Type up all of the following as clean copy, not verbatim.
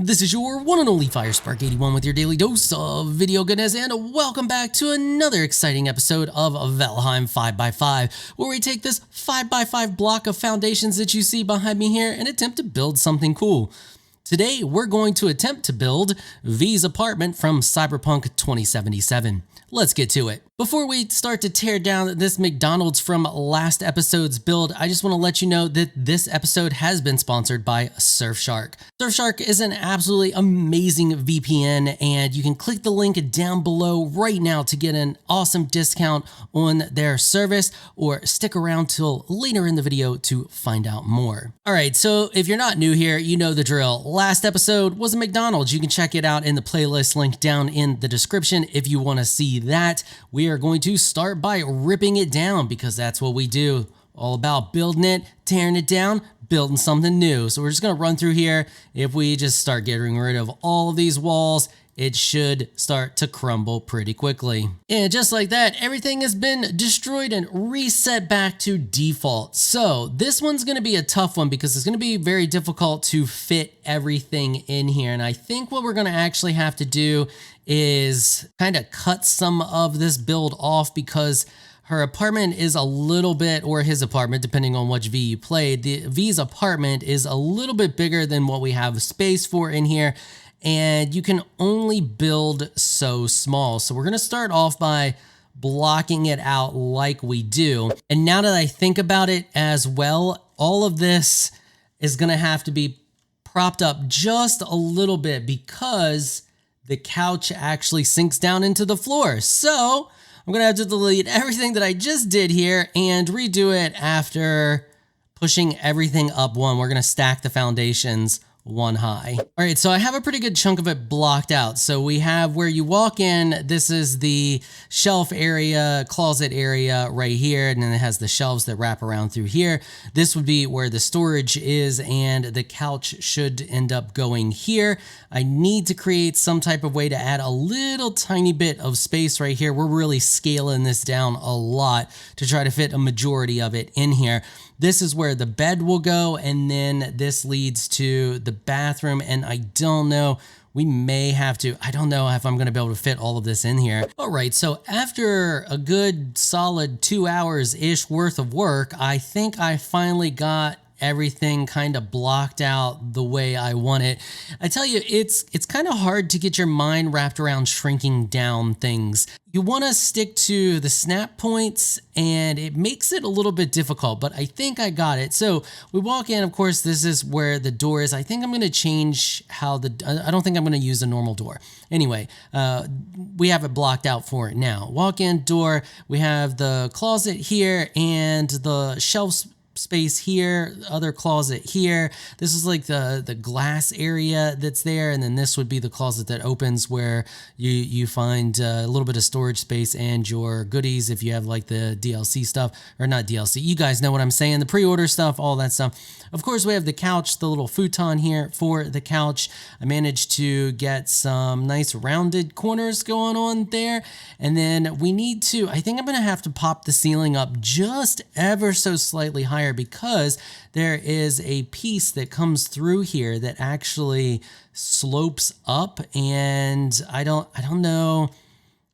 This is your one and only 𝐈𝐸𝐻81 with your daily dose of video goodness, and welcome back to another exciting episode of Valheim 5x5, where we take this 5x5 block of foundations that you see behind me here and attempt to build something cool. Today, we're going to attempt to build V's apartment from Cyberpunk 2077. Let's get to it. Before we start to tear down this McDonald's from last episode's build, I just want to let you know that this episode has been sponsored by Surfshark. Surfshark is an absolutely amazing VPN, and you can click the link down below right now to get an awesome discount on their service, or stick around till later in the video to find out more. All right, so if you're not new here, you know the drill. Last episode was a McDonald's. You can check it out in the playlist link down in the description if you want to see that. We are going to start by ripping it down, because that's what we do. All about building it, tearing it down, building something new. So we're just going to run through here. If we just start getting rid of all of these walls, it should start to crumble pretty quickly. And just like that, everything has been destroyed and reset back to default. So this one's going to be a tough one, because it's going to be very difficult to fit everything in here. And I think what we're going to actually have to do is kind of cut some of this build off, because her apartment is a little bit, or his apartment, depending on which V you played, the V's apartment is a little bit bigger than what we have space for in here. And you can only build so small. So we're going to start off by blocking it out like we do. And now that I think about it as well, all of this is going to have to be propped up just a little bit, because the couch actually sinks down into the floor. So I'm going to have to delete everything that I just did here and redo it after pushing everything up one. We're going to stack the foundations one high. All right, so I have a pretty good chunk of it blocked out. So we have where you walk in, this is the shelf area, closet area right here, and then it has the shelves that wrap around through here. This would be where the storage is, and the couch should end up going here. I need to create some type of way to add a little tiny bit of space right here. We're really scaling this down a lot to try to fit a majority of it in here. This is where the bed will go, and then this leads to the bathroom, and I don't know, we may have to, I don't know if I'm going to be able to fit all of this in here. All right, so after a good solid 2 hours-ish worth of work, I think I finally got everything kind of blocked out the way I want it. I tell you, it's kind of hard to get your mind wrapped around shrinking down things. You want to stick to the snap points, and it makes it a little bit difficult, but I think I got it. So we walk in, of course, this is where the door is. I think I'm going to change how I don't think I'm going to use a normal door. Anyway, we have it blocked out for it now. Walk in door, we have the closet here and the shelves space here, other closet here. This is like the glass area that's there, and then this would be the closet that opens, where you find a little bit of storage space and your goodies if you have like the DLC stuff, or not DLC, you guys know what I'm saying, the pre-order stuff, all that stuff. Of course, we have the couch, the little futon here for the couch. I managed to get some nice rounded corners going on there. And then we need to, I think I'm going to have to pop the ceiling up just ever so slightly higher, because there is a piece that comes through here that actually slopes up, and I don't know.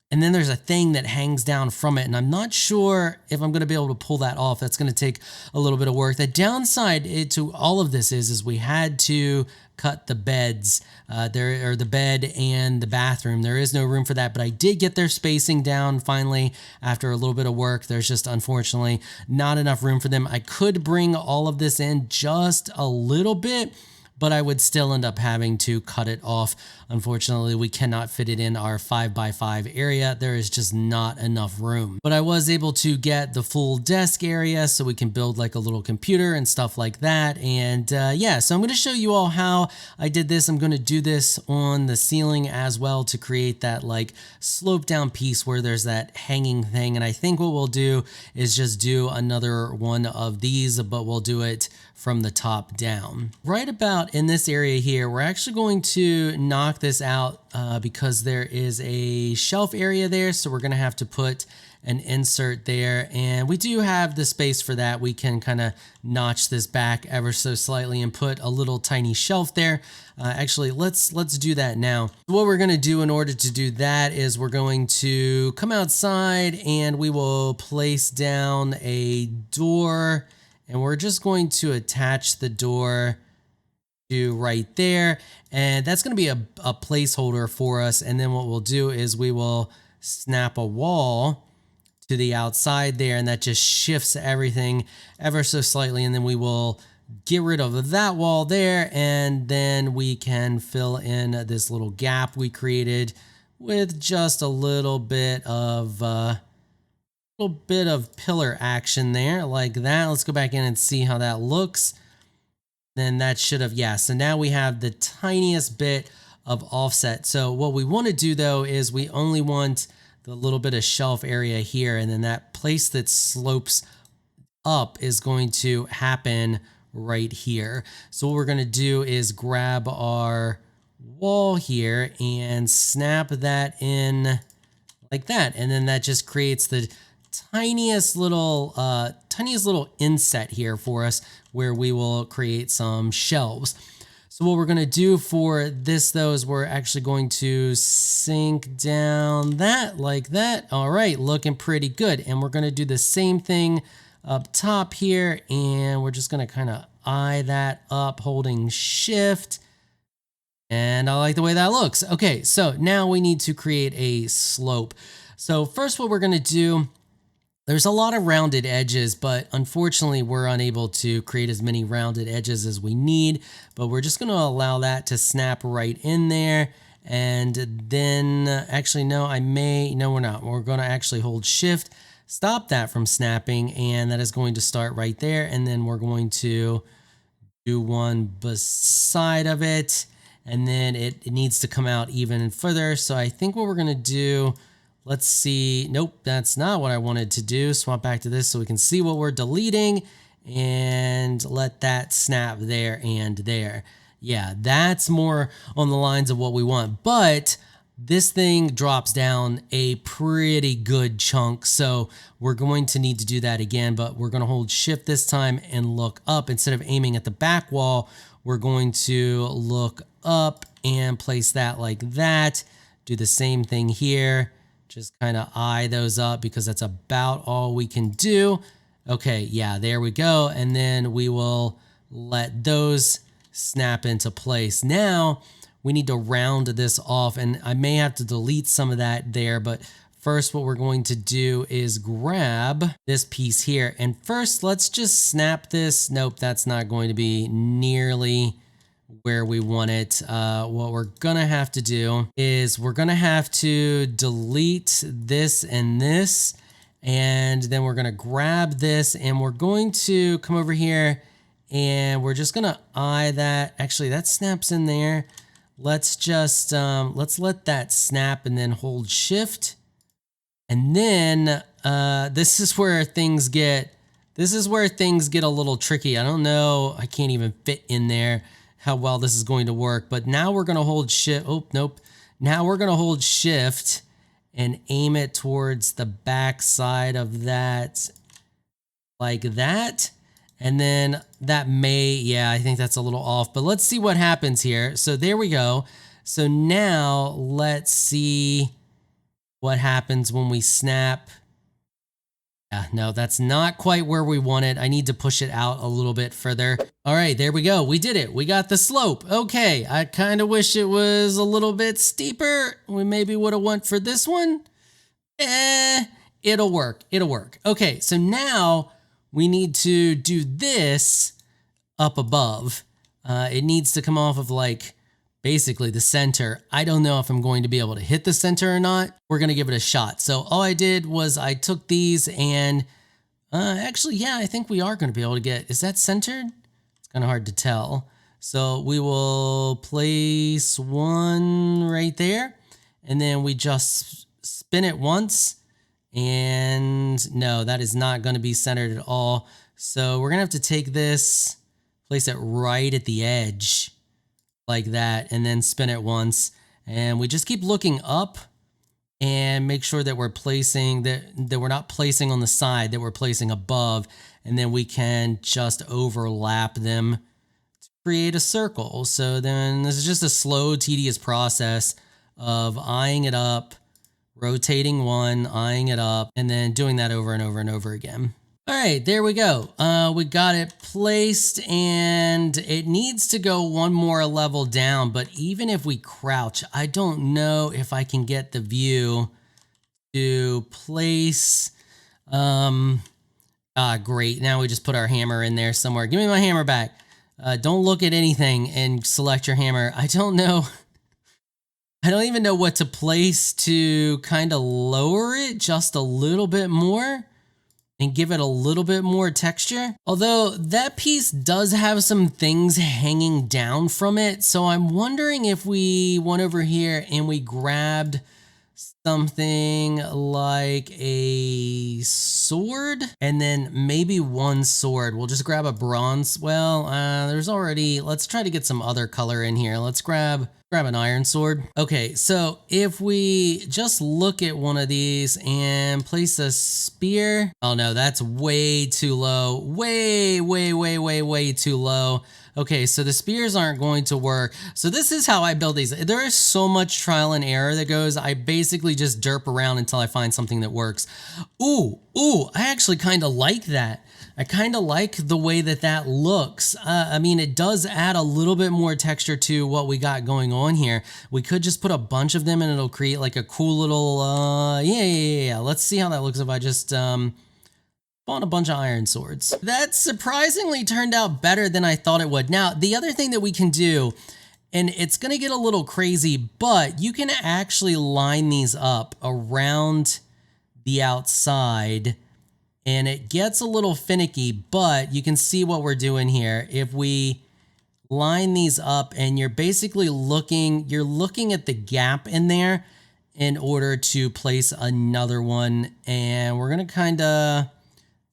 And then there's a thing that hangs down from it, and I'm not sure if I'm going to be able to pull that off. That's going to take a little bit of work. The downside to all of this is we had to cut the beds, the bed and the bathroom. There is no room for that, but I did get their spacing down finally after a little bit of work. There's just unfortunately not enough room for them. I could bring all of this in just a little bit, but I would still end up having to cut it off. Unfortunately, we cannot fit it in our 5x5 area. There is just not enough room. But I was able to get the full desk area, so we can build like a little computer and stuff like that. And yeah, so I'm going to show you all how I did this. I'm going to do this on the ceiling as well to create that like slope down piece where there's that hanging thing. And I think what we'll do is just do another one of these, but we'll do it from the top down. Right about in this area here, we're actually going to knock this out because there is a shelf area there. So we're going to have to put an insert there, and we do have the space for that. We can kind of notch this back ever so slightly and put a little tiny shelf there. Actually, let's do that now. What we're going to do in order to do that is we're going to come outside and we will place down a door, and we're just going to attach the door to right there, and that's going to be a placeholder for us. And then what we'll do is we will snap a wall to the outside there, and that just shifts everything ever so slightly, and then we will get rid of that wall there, and then we can fill in this little gap we created with just a little bit of pillar action there like that. Let's go back in and see how that looks. Then that should have, yeah, so now we have the tiniest bit of offset. So what we want to do though is we only want the little bit of shelf area here, and then that place that slopes up is going to happen right here. So what we're going to do is grab our wall here and snap that in like that, and then that just creates the tiniest little inset here for us where we will create some shelves. So what we're going to do for this though is we're actually going to sink down that like that. All right, looking pretty good. And we're going to do the same thing up top here, and we're just going to kind of eye that up holding shift. And I like the way that looks. Okay, so now we need to create a slope. So first what we're going to do, there's a lot of rounded edges, but unfortunately we're unable to create as many rounded edges as we need, but we're just going to allow that to snap right in there. And then actually, no, we're not. We're going to actually hold shift, stop that from snapping, and that is going to start right there. And then we're going to do one beside of it, and then it needs to come out even further. So I think what we're going to do, let's see. Nope, that's not what I wanted to do. Swap back to this so we can see what we're deleting, and let that snap there and there. Yeah, that's more on the lines of what we want, but this thing drops down a pretty good chunk. So we're going to need to do that again, but we're going to hold shift this time and look up. Instead of aiming at the back wall, we're going to look up and place that like that. Do the same thing here. Just kind of eye those up because that's about all we can do. Okay, yeah, there we go. And then we will let those snap into place. Now we need to round this off, and I may have to delete some of that there, but first what we're going to do is grab this piece here. And first let's just snap this. Nope, that's not going to be nearly where we want it. What we're gonna have to do is we're gonna have to delete this and this, and then we're gonna grab this, and we're going to come over here, and we're just gonna eye that. Actually, that snaps in there. Let's just let's let that snap and then hold shift. And then this is where things get a little tricky. I don't know, I can't even fit in there how well this is going to work, but now we're going to hold shift. Oh, nope. Now we're going to hold shift and aim it towards the back side of that like that. And then that yeah, I think that's a little off, but let's see what happens here. So there we go. So now let's see what happens when we snap. Yeah, no, that's not quite where we want it. I need to push it out a little bit further. All right, there we go. We did it. We got the slope. Okay, I kind of wish it was a little bit steeper. We maybe would have went for this one. It'll work. It'll work. Okay, so now we need to do this up above. It needs to come off of like basically the center. I don't know if I'm going to be able to hit the center or not. We're going to give it a shot. So all I did was I took these and actually, yeah, I think we are going to be able to get, is that centered? It's kind of hard to tell. So we will place one right there, and then we just spin it once, and no, that is not going to be centered at all. So we're going to have to take this, place it right at the edge like that, and then spin it once. And we just keep looking up and make sure that we're placing that we're not placing on the side, that we're placing above, and then we can just overlap them to create a circle. So then this is just a slow, tedious process of eyeing it up, rotating one, eyeing it up, and then doing that over and over and over again. All right, there we go. We got it placed, and it needs to go one more level down, but even if we crouch, I don't know if I can get the view to place. Great. Now we just put our hammer in there somewhere. Give me my hammer back. Don't look at anything and select your hammer. I don't know. I don't even know what to place to kind of lower it just a little bit more and give it a little bit more texture. Although that piece does have some things hanging down from it. So I'm wondering if we went over here and we grabbed something like a sword, and then maybe one sword. We'll just grab a bronze. Well, there's already, let's try to get some other color in here. Let's grab an iron sword. Okay, so if we just look at one of these and place a spear. Oh no, that's way too low. Way too low. Okay, so the spears aren't going to work. So this is how I build these. There is so much trial and error that goes. I basically just derp around until I find something that works. Ooh, I actually kind of like that. I kind of like the way that looks. I mean, it does add a little bit more texture to what we got going on here. We could just put a bunch of them and it'll create like a cool little, yeah. Let's see how that looks if I just, bought a bunch of iron swords. That surprisingly turned out better than I thought it would. Now, the other thing that we can do, and it's gonna get a little crazy, but you can actually line these up around the outside, and it gets a little finicky, but you can see what we're doing here. If we line these up and you're basically you're looking at the gap in there in order to place another one, and we're gonna kind of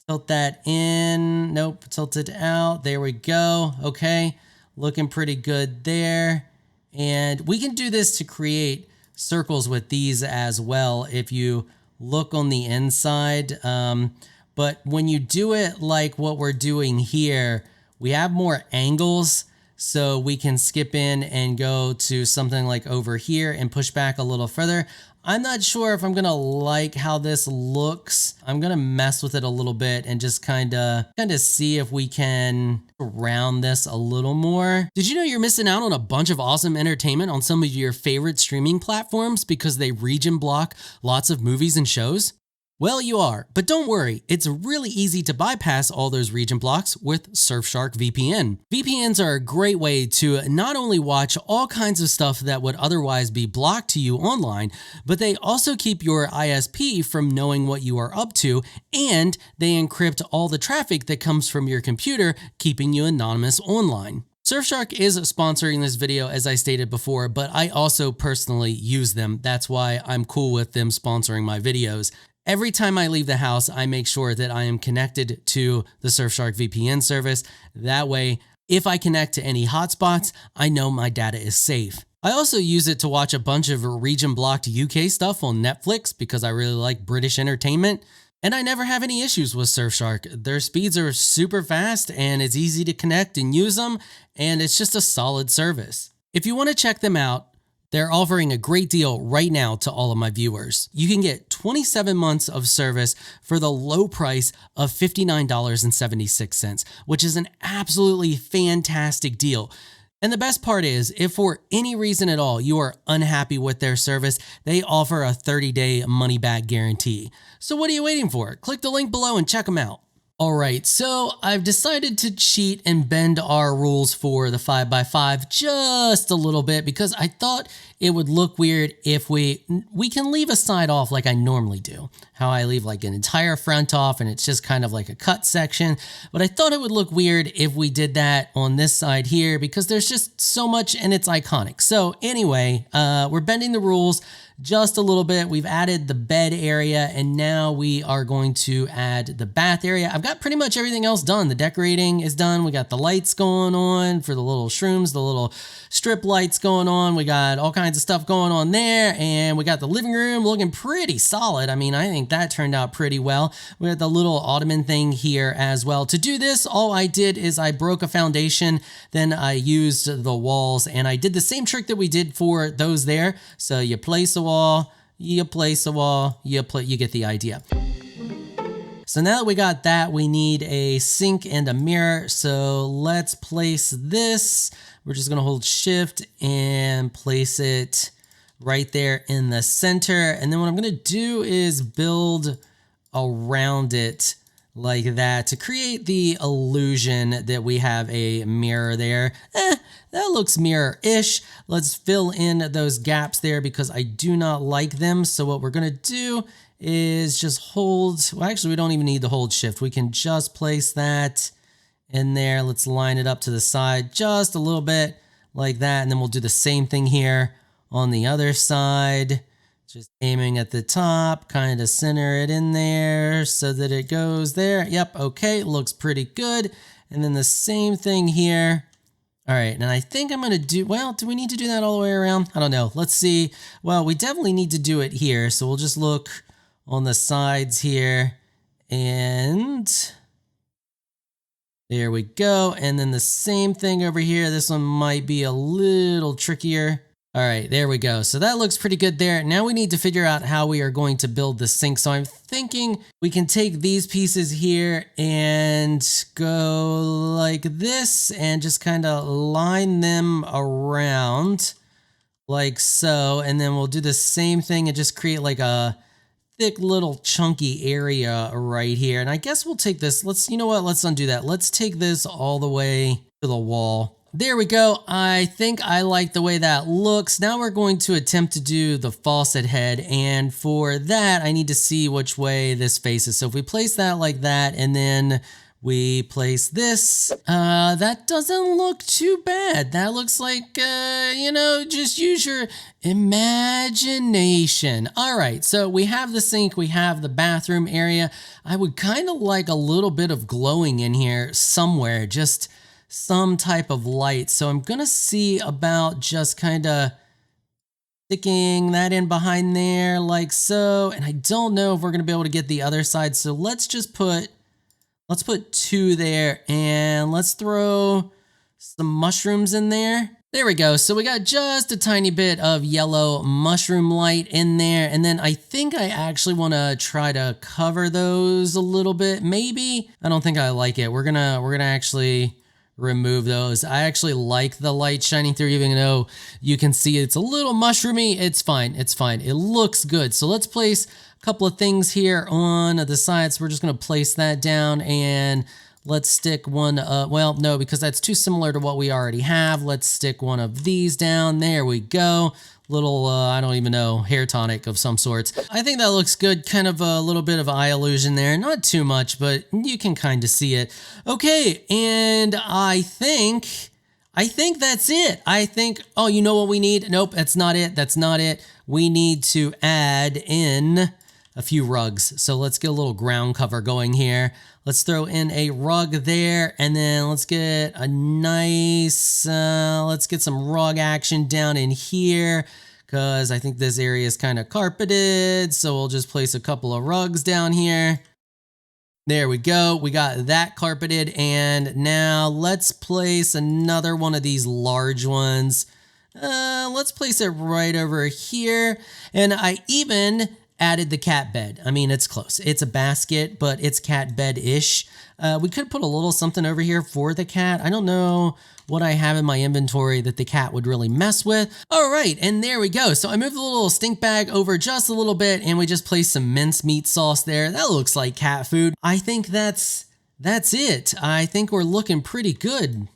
tilt that in. Nope, tilt it out. There we go. Okay, looking pretty good there. And we can do this to create circles with these as well if you look on the inside. But when you do it like what we're doing here, we have more angles, so we can skip in and go to something like over here and push back a little further. I'm not sure if I'm gonna like how this looks. I'm gonna mess with it a little bit and just kind of see if we can round this a little more. Did you know you're missing out on a bunch of awesome entertainment on some of your favorite streaming platforms because they region block lots of movies and shows? Well, you are, but don't worry, it's really easy to bypass all those region blocks with Surfshark VPN. VPNs are a great way to not only watch all kinds of stuff that would otherwise be blocked to you online, but they also keep your ISP from knowing what you are up to, and they encrypt all the traffic that comes from your computer, keeping you anonymous online. Surfshark is sponsoring this video, as I stated before, but I also personally use them. That's why I'm cool with them sponsoring my videos. Every time I leave the house, I make sure that I am connected to the Surfshark VPN service. That way, if I connect to any hotspots, I know my data is safe. I also use it to watch a bunch of region-blocked UK stuff on Netflix because I really like British entertainment. And I never have any issues with Surfshark. Their speeds are super fast and it's easy to connect and use them, and it's just a solid service. If you want to check them out, they're offering a great deal right now to all of my viewers. You can get 27 months of service for the low price of $59.76, which is an absolutely fantastic deal. And the best part is, if for any reason at all you are unhappy with their service, they offer a 30-day money-back guarantee. So what are you waiting for? Click the link below and check them out. Alright, so I've decided to cheat and bend our rules for the 5x5 just a little bit because I thought it would look weird if we can leave a side off like I normally do. How I leave like an entire front off and it's just kind of like a cut section. But I thought it would look weird if we did that on this side here because there's just so much and it's iconic. So anyway, we're bending the rules just a little bit. We've added the bed area, and now we are going to add the bath area. I've got pretty much everything else done. The decorating is done. We got the lights going on for the little shrooms, the little strip lights going on. We got all kinds of stuff going on there, and we got the living room looking pretty solid. I mean, I think that turned out pretty well. We got the little ottoman thing here as well. To do this, all I did is I broke a foundation, then I used the walls, and I did the same trick that we did for those there. So you place a wall, you place a wall, you get the idea. So now that we got that, we need a sink and a mirror. So let's place this. We're just gonna hold shift and place it right there in the center. And then what I'm gonna do is build around it like that to create the illusion that we have a mirror there. That looks mirror-ish. Let's fill in those gaps there because I do not like them. So what we're gonna do is just hold, well, actually we don't even need to hold shift. We can just place that in there. Let's line it up to the side just a little bit like that. And then we'll do the same thing here on the other side. Just aiming at the top, kind of center it in there so that it goes there. Yep, okay, looks pretty good. And then the same thing here. All right, and I think I'm gonna do, well, do we need to do that all the way around? I don't know, let's see. Well, we definitely need to do it here. So we'll just look on the sides here and there we go. And then the same thing over here. This one might be a little trickier. All right, there we go. So that looks pretty good there. Now we need to figure out how we are going to build the sink. So I'm thinking we can take these pieces here and go like this and just kind of line them around like so. And then we'll do the same thing and just create like a thick little chunky area right here. And I guess we'll take this, you know what, let's undo that. Let's take this all the way to the wall. There we go. I think I like the way that looks. Now we're going to attempt to do the faucet head. And for that, I need to see which way this faces. So if we place that like that, and then we place this, that doesn't look too bad. That looks like, you know, just use your imagination. All right, so we have the sink, we have the bathroom area. I would kind of like a little bit of glowing in here somewhere, just some type of light. So I'm gonna see about just kind of sticking that in behind there like so. And I don't know if we're gonna be able to get the other side. So let's just put 2 there and let's throw some mushrooms in there. There we go. So we got just a tiny bit of yellow mushroom light in there. And then I think I actually want to try to cover those a little bit. Maybe. I don't think I like it. We're gonna actually remove those. I actually like the light shining through, even though you can see it's a little mushroomy. It's fine. It's fine. It looks good. So let's place a couple of things here on the sides. We're just going to place that down and let's stick one, well, no, because that's too similar to what we already have. Let's stick one of these down. There we go. Little, I don't even know, hair tonic of some sorts. I think that looks good. Kind of a little bit of eye illusion there. Not too much, but you can kind of see it. Okay, and I think that's it. I think, oh, you know what we need? Nope, that's not it. That's not it. We need to add in a few rugs. So let's get a little ground cover going here. Let's throw in a rug there, and then let's get a nice, let's get some rug action down in here, because I think this area is kind of carpeted. So we'll just place a couple of rugs down here. There we go. We got that carpeted, and now let's place another one of these large ones. Let's place it right over here, and I even added the cat bed. I mean, it's close. It's a basket, but it's cat bed-ish. We could put a little something over here for the cat. I don't know what I have in my inventory that the cat would really mess with. All right, and there we go. So I moved the little stink bag over just a little bit, and we just placed some mincemeat sauce there. That looks like cat food. I think that's it. I think we're looking pretty good.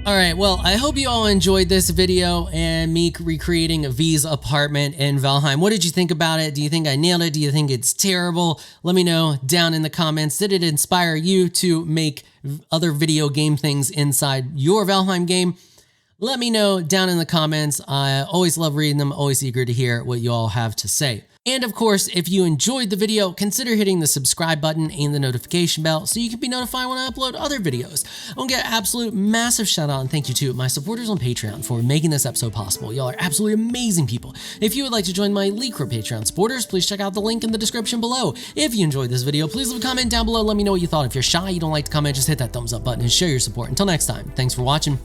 Alright, well, I hope you all enjoyed this video and me recreating V's apartment in Valheim. What did you think about it? Do you think I nailed it? Do you think it's terrible? Let me know down in the comments. Did it inspire you to make other video game things inside your Valheim game? Let me know down in the comments. I always love reading them, always eager to hear what you all have to say. And of course, if you enjoyed the video, consider hitting the subscribe button and the notification bell so you can be notified when I upload other videos. I want to get an absolute massive shout out and thank you to my supporters on Patreon for making this episode possible. Y'all are absolutely amazing people. If you would like to join my Elite Crew Patreon supporters, please check out the link in the description below. If you enjoyed this video, please leave a comment down below. Let me know what you thought. If you're shy, you don't like to comment, just hit that thumbs up button and share your support. Until next time, thanks for watching.